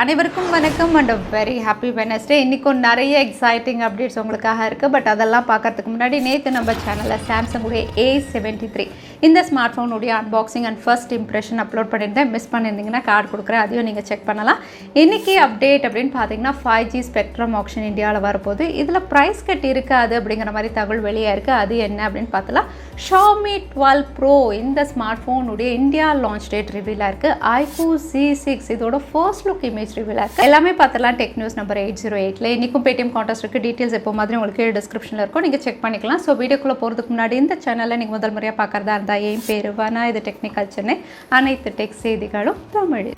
அனைவருக்கும் வணக்கம் and very happy Wednesday. இன்றைக்கும் நிறைய எக்ஸைட்டிங் அப்டேட்ஸ் உங்களுக்காக இருக்குது. பட் அதெல்லாம் பார்க்கறதுக்கு முன்னாடி நேற்று நம்ம சேனலில் சாம்சங்குடைய A73 இந்த ஸ்மார்ட் ஃபோனுடைய unboxing and first impression upload பண்ணியிருந்தேன். மிஸ் பண்ணியிருந்தீங்கன்னா கார்டு கொடுக்குறேன், அதையும் நீங்கள் செக் பண்ணலாம். இன்றைக்கி அப்டேட் அப்படின்னு பார்த்தீங்கன்னா 5G ஸ்பெக்ட்ரம் ஆப்ஷன் இந்தியாவில் வரப்போகுது. இதில் ப்ரைஸ் கட் இருக்காது அப்படிங்கிற மாதிரி தகவல் வெளியாக இருக்குது. அது என்ன அப்படின்னு பார்த்தலாம். Xiaomi 12 Pro இந்த ஸ்மார்ட் ஃபோனுடைய இந்தியா லான்ச் டேட் ரிவீலாக இருக்குது. iQOO C6 இதோட ஃபர்ஸ்ட் லுக் இமேஜ் ரிவீலாக இருக்குது. எல்லாமே பார்த்தலாம் டெக் நியூஸ் நம்பர் 808. இன்றைக்கும் பேடிஎம் கான்டெஸ்ட் இருக்குது. டீட்டெயில்ஸ் எப்போ மாதிரி உங்களுக்கு டிஸ்கிரிப்ஷனில் இருக்கும், நீங்கள் செக் பண்ணிக்கலாம். ஸோ வீடியோக்குள்ளே போகிறதுக்கு முன்னாடி இந்த சேனலில் நீங்கள் முதல் முறையாக பார்க்குறதா இருந்தால் என் பேர் வானா, இது டெக்னிக்கல் சென்னை, அனைத்து டெக் செய்திகளும் தமிழ்.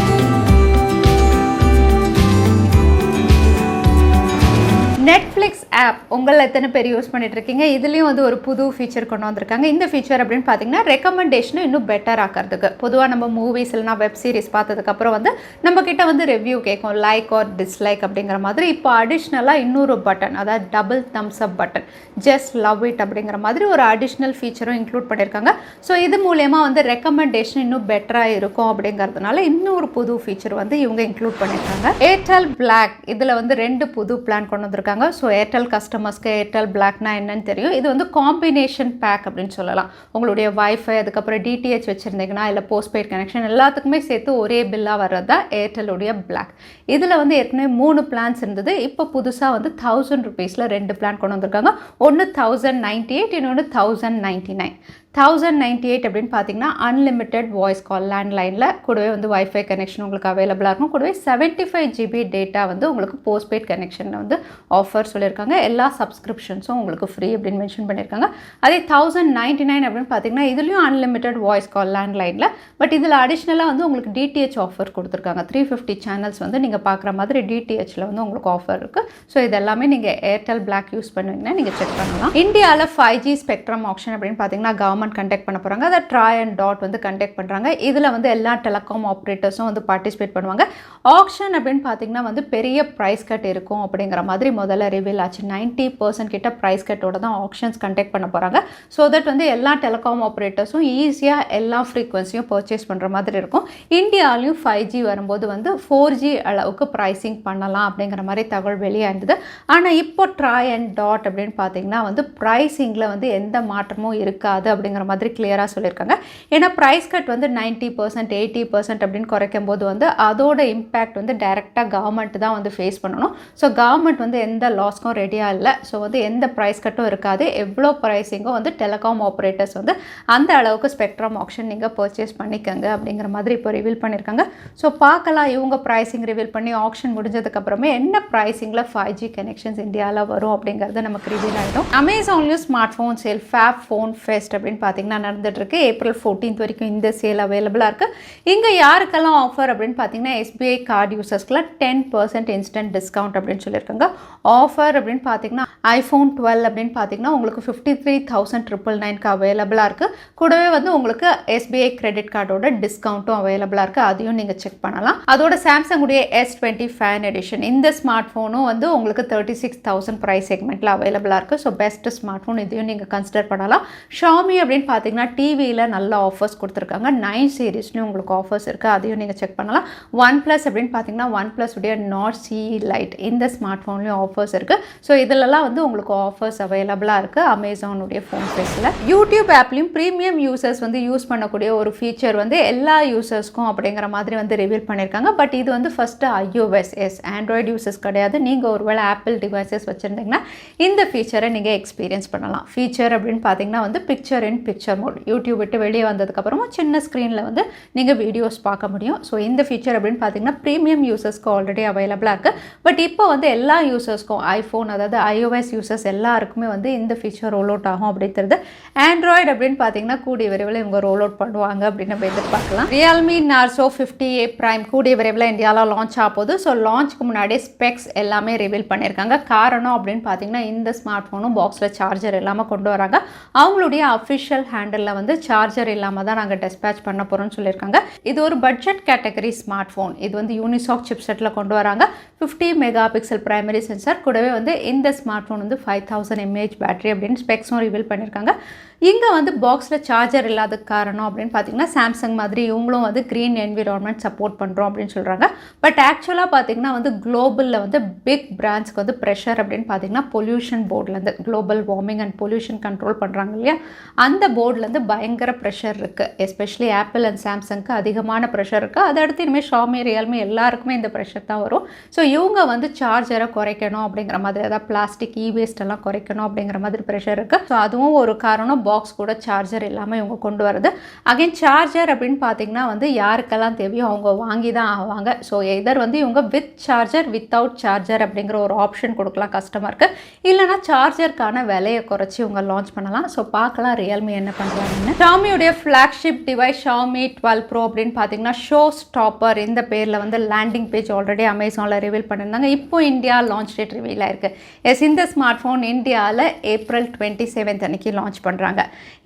நெட்ஃப்ளிக்ஸ் ஆப் உங்களில் எத்தனை பேர் யூஸ் பண்ணிட்டு இருக்கீங்க? இதுலேயும் வந்து ஒரு புது ஃபீச்சர் கொண்டு வந்திருக்காங்க. இந்த ஃபீச்சர் அப்படின்னு பார்த்தீங்கன்னா ரெக்கமெண்டேஷனை இன்னும் பெட்டர் ஆக்கிறதுக்கு. பொதுவாக நம்ம மூவிஸ் இல்லைனா வெப் சீரிஸ் பார்த்ததுக்கப்புறம் வந்து நம்ம கிட்ட வந்து ரிவ்யூ கேட்கும், லைக் ஆர் டிஸ்லைக் அப்படிங்கிற மாதிரி. இப்போ அடிஷ்னலாக இன்னொரு பட்டன், அதாவது double Thums up button, just love it அப்படிங்கிற மாதிரி ஒரு அடிஷ்னல் ஃபீச்சரும் இன்க்ளூட் பண்ணியிருக்காங்க. ஸோ இது மூலயமா வந்து ரெக்கமெண்டேஷன் இன்னும் பெட்டராக இருக்கும் அப்படிங்கிறதுனால இன்னொரு புது ஃபீச்சர் வந்து இவங்க இன்க்ளூட் பண்ணியிருக்காங்க. ஏர்டெல் பிளாக் இதில் வந்து 2 புது பிளான் கொண்டு வந்திருக்காங்க. ஸோ ஏர்டெல் கஸ்டமர்ஸ்க்கு ஏர்டெல் பிளாக்னா என்னன்னு தெரியும். இது வந்து காம்பினேஷன் பேக் அப்படின்னு சொல்லலாம். உங்களுடைய வைஃபை, அதுக்கப்புறம் டிடிஹெச் வச்சுருந்தீங்கன்னா இல்லை போஸ்ட்பெய்ட் கனெக்ஷன் எல்லாத்துக்குமே சேர்த்து ஒரே பில்லாக வர்றது தான் ஏர்டெல்லுடைய பிளாக். இதில் வந்து ஏற்கனவே 3 பிளான்ஸ் இருந்தது. இப்போ புதுசாக வந்து 1000 rupeesல 2 பிளான் கொண்டு வந்திருக்காங்க. ஒன்று 1098, இன்னொன்று 1099. 1098 அப்படின்னு பார்த்தீங்கன்னா அன்லிமிட்டெட் வாய்ஸ் கால் லேண்ட்லைனில், கூடவே வந்து வைஃபை கனெக்ஷன் உங்களுக்கு அவைலபிளாக இருக்கும். கூடவே 75 GB டேட்டா வந்து உங்களுக்கு போஸ்ட்பெய்ட் கனெக்ஷனில் வந்து ஆஃபர் சொல்லியிருக்காங்க. எல்லா சப்ஸ்கிரிப்ஷன்ஸும் உங்களுக்கு ஃப்ரீ அப்படின்னு மென்ஷன் பண்ணியிருக்காங்க. அதே 1099 அப்படின்னு பார்த்தீங்கன்னா இதுலேயும் அன்லிமிட்டெட் வாய்ஸ் கால் லேண்ட்லைனில், பட் இதில் அடிஷ்னலாக வந்து உங்களுக்கு டிடிஹெச் ஆஃபர் கொடுத்துருக்காங்க. 350 சேனல்ஸ் வந்து நீங்கள் பார்க்குற மாதிரி டிடிஹெச்சில் வந்து உங்களுக்கு ஆஃபர் இருக்குது. ஸோ இது எல்லாமே நீங்கள் ஏர்டெல் பிளாக் யூஸ் பண்ணுவீங்கன்னா நீங்கள் செக் பண்ணலாம். இந்தியாவில் 5G ஸ்பெக்ட்ரம் ஆப்ஷன் அப்படின்னு பார்த்தீங்கன்னா கவர்மெண்ட் கண்டக்ட் பண்ண போகிறாங்க. அதை ட்ரை அண்ட் டாட் வந்து கண்டக்ட் பண்ணுறாங்க. இதில் வந்து எல்லா டெலிகாம் ஆப்ரேட்டர்ஸும் வந்து பார்ட்டிசிபேட் பண்ணுவாங்க. ஆக்ஷன் அப்படின்னு பார்த்தீங்கன்னா வந்து பெரிய ப்ரைஸ் கட் இருக்கும் அப்படிங்கிற மாதிரி முதல்ல ரிவீல் ஆச்சு. 90% கிட்ட ப்ரைஸ் கட்டோட தான் ஆக்ஷன்ஸ் கண்டக்ட் பண்ண போகிறாங்க. ஸோ தட் வந்து எல்லா டெலிகாம் ஆப்ரேட்டர்ஸும் ஈஸியாக எல்லா ஃப்ரீக்வன்சியும் பர்ச்சேஸ் பண்ணுற மாதிரி இருக்கும். இந்தியாவிலையும் 5G வரும்போது வந்து 4G அளவுக்கு ப்ரைஸிங் பண்ணலாம் அப்படிங்கிற மாதிரி தகவல் வெளியாக இருந்தது. ஆனால் இப்போ ட்ரை அண்ட் டாட் அப்படின்னு பார்த்தீங்கன்னா வந்து ப்ரைஸிங்கில் வந்து எந்த மாற்றமும் இருக்காது அப்படிங்கிற மாதிரி கிளியராக சொல்லியிருக்காங்க. ஏன்னா ப்ரைஸ் கட் வந்து 90%, 80% அப்படின்னு குறைக்கும் போது வந்து அதோட இம்பேக்ட் வந்து டைரெக்டாக கவர்மெண்ட் தான் வந்து ஃபேஸ் பண்ணணும். ஸோ கவர்மெண்ட் வந்து எந்த லாஸ்க்கும் ரெடியாக இல்லை. ஸோ வந்து எந்த ப்ரைஸ் கட்டும் இருக்காது. எவ்வளோ ப்ரைஸிங்கும் வந்து டெலிகாம் ஆப்ரேட்டர்ஸ் வந்து அந்த அளவுக்கு ஸ்பெக்ட்ரம் ஆப்ஷன் நீங்கள் பர்ச்சேஸ் பண்ணிக்கங்க அப்படிங்கிற மாதிரி இப்போ ரிவீல் பண்ணியிருக்காங்க. ஸோ பார்க்கலாம் இவங்க ப்ரைஸிங் ரிவீல் பண்ணி ஆப்ஷன் முடிஞ்சதுக்கப்புறமே என்ன ப்ரைஸிங்கில் 5G கனெக்ஷன்ஸ் இந்தியாவில் வரும் அப்படிங்கிறது நமக்கு ரிவீல் ஆகிடும். அமேசான்லேயும் smart phone sale fab phone fest அப்படின்னு பார்த்தீங்கன்னா நடந்துகிட்ருக்கு. April 14th வரைக்கும் இந்த சேல் அவைலபிளாக இருக்குது. இங்கே யாருக்கெல்லாம் ஆஃபர் அப்படின்னு பார்த்தீங்கன்னா எஸ்பிஐ கார்டு யூசர்ஸ்க்குலாம் 10% இன்ஸ்டன்ட் டிஸ்கவுண்ட் அப்படின்னு சொல்லியிருக்காங்க. ஆஃபர் அப்படின்னு பார்த்தீங்கன்னா iPhone 12 அப்படின்னு பார்த்தீங்கன்னா உங்களுக்கு 53,999க்கு அவைலபிளாக இருக்குது. கூடவே வந்து உங்களுக்கு எஸ்பிஐ கிரெடிட் கார்டோட டிஸ்கவுண்ட்டும் அவைலபிளாக இருக்குது. அதையும் நீங்கள் செக் பண்ணலாம். அதோட சாம்சங்குடைய S25 எடிஷன் இந்த ஸ்மார்ட் ஃபோனும் வந்து உங்களுக்கு 36,000 ப்ரைஸ் செக்மெண்ட்டில் அவைலபிளாக இருக்குது. ஸோ பெஸ்ட் ஸ்மார்ட் ஃபோன் இதையும் நீங்கள் கன்சிடர் பண்ணலாம். Xiaomi அப்படின்னு பார்த்தீங்கன்னா டிவியில் நல்ல ஆஃபர்ஸ் கொடுத்துருக்காங்க. 9 சீரீஸ்லையும் உங்களுக்கு ஆஃபர்ஸ் இருக்குது. அதையும் நீங்கள் செக் பண்ணலாம். OnePlus அப்படின்னு பார்த்தீங்கன்னா OnePlus உடைய Nord CE Lite இந்த ஸ்மார்ட் ஃபோன்லேயும் ஆஃபர்ஸ் இருக்குது. ஸோ இதிலெல்லாம் வந்து உங்களுக்கு ஆஃபர்ஸ் அவைலபிளாக இருக்குது அமேசானுடைய ஃபோன் ஃபேஸில். யூடியூப் ஆப்லையும் ப்ரீமியம் யூசர்ஸ் வந்து யூஸ் பண்ணக்கூடிய ஒரு ஃபீச்சர் வந்து எல்லா யூசர்ஸ்க்கும் அப்படிங்கிற மாதிரி வந்து ரிவீல் பண்ணியிருக்காங்க. பட் இது வந்து ஃபஸ்ட்டு iOS, ஆண்ட்ராய்டு யூசர்ஸ் கிடையாது. நீங்கள் ஒருவேளை ஆப்பிள் டிவைசஸ் வச்சுருந்தீங்கன்னா இந்த ஃபீச்சரை நீங்கள் எக்ஸ்பீரியன்ஸ் பண்ணலாம். ஃபீச்சர் அப்படின்னு பார்த்தீங்கன்னா வந்து picture in picture mode. YouTube விட்டு வெளியே வந்ததுக்கப்புறமா சின்ன ஸ்க்ரீனில் வந்து நீங்கள் வீடியோஸ் பார்க்க முடியும். ஸோ இந்த ஃபீச்சர் அப்படின்னு பார்த்தீங்கன்னா ப்ரீமியம் யூசர்ஸ்க்கு ஆல்ரெடி அவைலபிளாக இருக்குது. பட் இப்போ வந்து எல்லா யூசர்ஸ்க்கும் ஐஃபோன், அதாவது iOS யூசர்ஸ் எல்லாருக்குமே வந்து இந்த ஃபீச்சர் ரோல் அவுட் ஆகும் அப்படிங்கிறது. ஆண்ட்ராய்டு அப்படின்னு பார்த்தீங்கன்னா கூடிய விரைவில் இவங்க ரோல் அவுட் பண்ணுவாங்க அப்படின்னு நம்ம எதிர்பார்க்கலாம். Realme Narzo 50A Prime கூடிய விரைவில் இந்தியாவில் லான்ச் ஆக போகுது. ஸோ லான்ச்சுக்கு முன்னாடியே ஸ்பெக்ஸ் எல்லாமே ரிவீல் பண்ணியிருக்காங்க. காரணம் அப்படின்னு பார்த்தீங்கன்னா இந்த ஸ்மார்ட் ஃபோனும் பாக்ஸில் சார்ஜர் இல்லாமல் கொண்டு வராங்க. அவங்களுடைய அஃபிஷியல் ஹேண்டலில் வந்து சார்ஜர் இல்லாமல் தான் நாங்கள் டிஸ்பேச் பண்ண போகிறோம்னு சொல்லியிருக்காங்க. இது ஒரு பட்ஜெட் கேட்டகரி ஸ்மார்ட் ஃபோன். இது வந்து யூனிசாக் சிப்செட்டில் கொண்டு வராங்க. 50 மெகா பிக்சல் பிரைமரி சென்சார், கூடவே வந்து இந்த ஸ்மார்ட் ஃபோன் வந்து 5000 mAh பேட்டரி அப்படின்னு ஸ்பெக்ஸும் ரிவீல் பண்ணியிருக்காங்க. இங்கே வந்து பாக்ஸில் சார்ஜர் இல்லாத காரணம் அப்படின்னு பார்த்தீங்கன்னா சாம்சங் மாதிரி இவங்களும் வந்து க்ரீன் என்விரான்மெண்ட் சப்போர்ட் பண்ணுறோம் அப்படின்னு சொல்கிறாங்க. பட் ஆக்சுவலாக பார்த்தீங்கன்னா வந்து குளோபலில் வந்து பிக் பிராண்ட்ஸ்க்கு வந்து ப்ரெஷர் அப்படின்னு பார்த்தீங்கன்னா பொல்யூஷன் போர்ட்லேருந்து global warming and pollution control பண்ணுறாங்க இல்லையா, அந்த போர்ட்லேருந்து பயங்கர ப்ரெஷர் இருக்குது. எஸ்பெஷலி ஆப்பிள் அண்ட் சாம்சங்க்கு அதிகமான ப்ரெஷர் இருக்குது. அதை அடுத்து இனிமேல் ஷாமி ரியல்மி எல்லாருக்குமே இந்த ப்ரெஷர் தான் வரும். ஸோ இவங்க வந்து சார்ஜரை குறைக்கணும் அப்படிங்கிற மாதிரி, அதாவது பிளாஸ்டிக் வேஸ்ட் எல்லாம் குறைக்கணும் அப்படிங்கிற மாதிரி ப்ரெஷர் இருக்குது. ஸோ அதுவும் ஒரு காரணம், பாக்ஸ் கூட சார்ஜர் இல்லாமல் இவங்க கொண்டு வரது. அகைன் சார்ஜர் அப்படின்னு பார்த்தீங்கன்னா வந்து யாருக்கெல்லாம் தேவையோ அவங்க வாங்கி தான் ஆவாங்க. ஸோ எதர் வந்து இவங்க வித் சார்ஜர் வித்தவுட் சார்ஜர் அப்படிங்கிற ஒரு ஆப்ஷன் கொடுக்கலாம் கஸ்டமருக்கு, இல்லைனா சார்ஜருக்கான விலையை குறைச்சி இவங்க லான்ச் பண்ணலாம். ஸோ பார்க்கலாம் ரியல்மி என்ன பண்ணுறாங்கன்னு. ஷாமியுடைய ஃப்ளாக்ஷிப் டிவைஸ் Xiaomi 12 Pro அப்படின்னு பார்த்தீங்கன்னா ஷோ ஸ்டாப்பர் இந்த பேரில் வந்து லேண்டிங் பேஜ் ஆல்ரெடி அமேசானில் ரிவீல் பண்ணியிருந்தாங்க. இப்போ இந்தியா லான்ச் டேட் ரிவீல் ஆயிருக்கு. எஸ், இந்த ஸ்மார்ட் ஃபோன் இந்தியாவில் ஏப்ரல் 27 அன்னைக்கு லான்ச் பண்ணுறாங்க.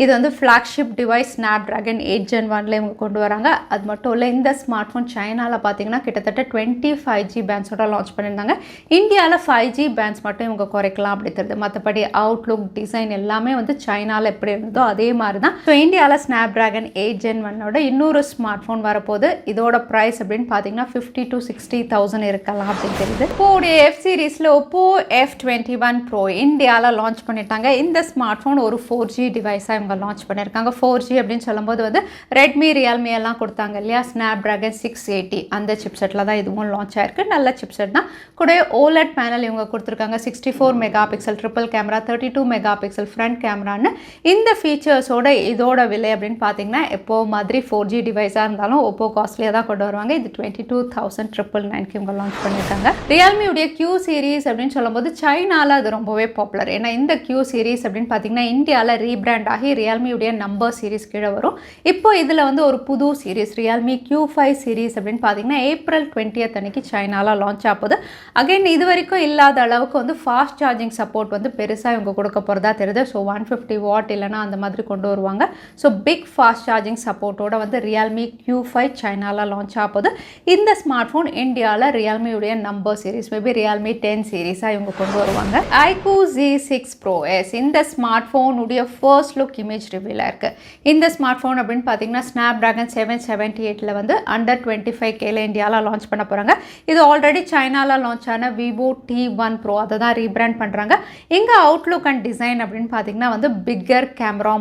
இது வந்து ஃப்ளாக்ஷிப் டிவைஸ் ஸ்னாப்ட்ராகன் 8 Gen 1 இவங்க கொண்டு வராங்க. அது மட்டும் இல்லை, இந்த ஸ்மார்ட் ஃபோன் சைனாவில் பார்த்தீங்கன்னா கிட்டத்தட்ட 25G பேண்ட்ஸோட லான்ச் பண்ணியிருந்தாங்க. இந்தியாவில் 5G பேண்ட்ஸ் மட்டும் இவங்க குறைக்கலாம் அப்படி தெரியுது. மற்றபடி அவுட்லுக் டிசைன் எல்லாமே வந்து சைனாவில் எப்படி இருந்ததோ அதே மாதிரி தான். ஸோ இந்தியாவில் ஸ்னாப்ட்ராகன் 8 Gen 1 இன்னொரு ஸ்மார்ட் ஃபோன் வரப்போது. இதோட ப்ரைஸ் அப்படின்னு பார்த்தீங்கன்னா 50,000 to 60,000 இருக்கலாம் அப்படின்னு தெரியுது. OPPO F சீரீஸில் OPPO F21 Pro இந்தியாவில் லான்ச் பண்ணிட்டாங்க. இந்த ஸ்மார்ட் ஃபோன் ஒரு 4G டிவைஸாக இவங்க லான்ச் பண்ணியிருக்காங்க. 4G அப்படின்னு சொல்லும்போது வந்து ரெட்மி ரியல்மி எல்லாம் கொடுத்தாங்க இல்லையா, ஸ்னாப்ட்ராகன் 680 அந்த சிப்செட்டில் தான் இதுவும் லான்ச் ஆயிருக்கு. நல்ல சிப்செட் தான். கூட OLED பேனல் இவங்க கொடுத்துருக்காங்க. 64 mega pixel triple camera, 32 mega pixel front கேமரான்னு இந்த ஃபீச்சர்ஸோட இதோட விலை அப்படின்னு பார்த்தீங்கன்னா எப்போ மாதிரி 4G டிவைஸாக இருந்தாலும் OPPO காஸ்ட்லியாக தான் கொண்டு வருவாங்க. இது 22,999 இவங்க லான்ச் பண்ணியிருக்காங்க. ரியல்மியுடைய Q சீரீஸ் அப்படின்னு சொல்லும்போது சைனாவில் அது ரொம்பவே பாப்புலர். ஏன்னா இந்த Q சீரீஸ் அப்படின்னு பார்த்தீங்கன்னா இந்தியாவில் ரீபிராண்ட் ஆகி ரியல்மியுடைய நம்பர் சீரீஸ் கீழே வரும். இப்போ இதில் வந்து ஒரு புது சீரீஸ் Realme Q5 சீரீஸ் அப்படின்னு பார்த்தீங்கன்னா ஏப்ரல் 20 அன்னைக்கு சைனாவில் லான்ச் ஆகுது. அகைன் இது வரைக்கும் இல்லாத அளவுக்கு வந்து ஃபாஸ்ட் சார்ஜிங் சப்போர்ட் வந்து பெருசாக இவங்க கொடுக்க போகிறதா தெரியுது. ஸோ 150 வாட் இல்லைனா அந்த மாதிரி கொண்டு வருவாங்க. ஸோ பிக் ஃபாஸ்ட் சார்ஜிங் சப்போர்ட்டோட வந்து Realme Q5 சைனாவில் லான்ச் ஆகுது. இந்த ஸ்மார்ட் ஃபோன் இந்தியாவில் ரியல்மியுடைய நம்பர் சீரீஸ் மேபி Realme 10 சீரீஸாக இவங்க கொண்டு வருவாங்க. iQOO Z6 Pro S இந்த ஸ்மார்ட் ஃபோனுடைய ஃபர்ஸ்ட் லுக் இமேஜ் ரிவீல் ஆயிருக்கு. இந்த ஸ்மார்ட் ஃபோன் அப்படின்னு பார்த்தீங்கன்னா ஸ்னாப்ட்ராகன் 778 வந்து அண்டர் 25K இந்தியாவில் லான்ச் பண்ண போகிறாங்க. இது ஆல்ரெடி சைனாவில் லான்ச் ஆன Vivo T1 Pro அதை தான் ரீபிராண்ட் பண்ணுறாங்க. இங்கே அவுட்லுக் அண்ட் டிசைன் அப்படின்னு பார்த்தீங்கன்னா வந்து பிக்கர் கேமரா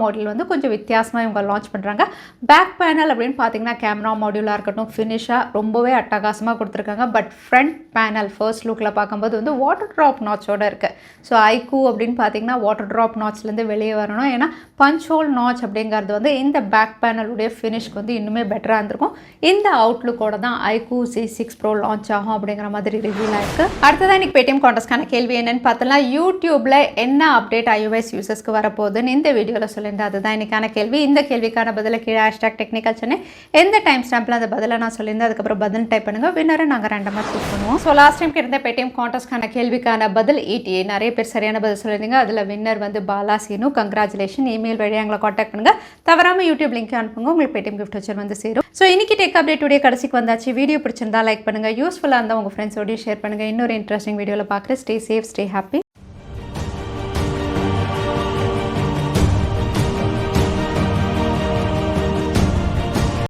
மாடியூல் வந்து கொஞ்சம் வித்தியாசமாக இவங்க லான்ச் பண்ணுறாங்க. பேக் பேனல் அப்படின்னு பார்த்தீங்கன்னா கேமரா மாடியூலாக இருக்கட்டும் ஃபினிஷாக ரொம்பவே அட்டகாசமாக கொடுத்துருக்காங்க. பட் ஃப்ரண்ட் பேனல் ஃபர்ஸ்ட் லுக்கில் பார்க்கும்போது வந்து வாட்டர் ட்ராப் நாட்சோடு இருக்குது. ஸோ iQOO அப்படின்னு பார்த்தீங்கன்னா வாட்டர் ட்ராப் நாட்ச்லேருந்து வெளியே வரணும். ஏன்னா பஞ்ச் ஹோல் நாட்ச் அப்படிங்கிறது வந்து இந்த பேக் பேனலுடைய ஃபினிஷ்க்கு வந்து இன்னுமே பெட்டராக இருந்திருக்கும். இந்த அவுட்லுக்கோட தான் iQOO Z6 Pro லான்ச் ஆகும் அப்படிங்கிற மாதிரி ரிவீல் ஆயிருக்கு. அடுத்ததான் இன்னைக்கு பேடிஎம் கான்டெஸ்ட்கான கேள்வி என்னன்னு பார்த்தலாம். யூடியூப்ல என்ன அப்டேட் iOS யூசர்ஸ்க்கு வரப்போகுதுன்னு இந்த வீடியோவில் சொல்லியிருந்தேன். அதுதான் இன்னைக்கான கேள்வி. இந்த கேள்விக்கான பதில கீழே #Technical Chennai எந்த டைம் ஸ்டாம்பில் அந்த பதிலை நான் சொல்லியிருந்தேன். அதுக்கப்புறம் பதில் டைப் பண்ணுங்க. வின்னரை நாங்கள் ரேண்டமாக சூஸ் பண்ணுவோம். ஸோ லாஸ்ட் டைம் கிட்ட பேடிஎம் கான்டெஸ்ட்கான கேள்விக்கான பதில் ETA. நிறைய பேர் சரியான பதில் சொல்லியிருந்தீங்க. அதில் வின்னர் வந்து பாலா சீனு. கங்க்ராச்சுலேஷன். இமெயில் வழியாக எங்களை காண்டாக்ட் பண்ணுங்க. தவறாமல் யூடியூப் லிங்க் அனுப்புங்க. உங்களுக்கு பேடிஎம் கிஃப்ட் வச்சர் வந்து சேரும். ஸோ இன்னைக்கு டெக் அப்டேட் உடைய கடைசிக்கு வந்தாச்சு. வீடியோ பிடிச்சிருந்தா லைக் பண்ணுங்க. யூஸ்ஃபுல்லாக இருந்தால் உங்கள் ஃப்ரெண்ட்ஸோடய ஷேர் பண்ணுங்க. இன்னொரு இன்ட்ரெஸ்டிங் வீடியோவில் பார்க்குறேன். Stay safe, stay happy.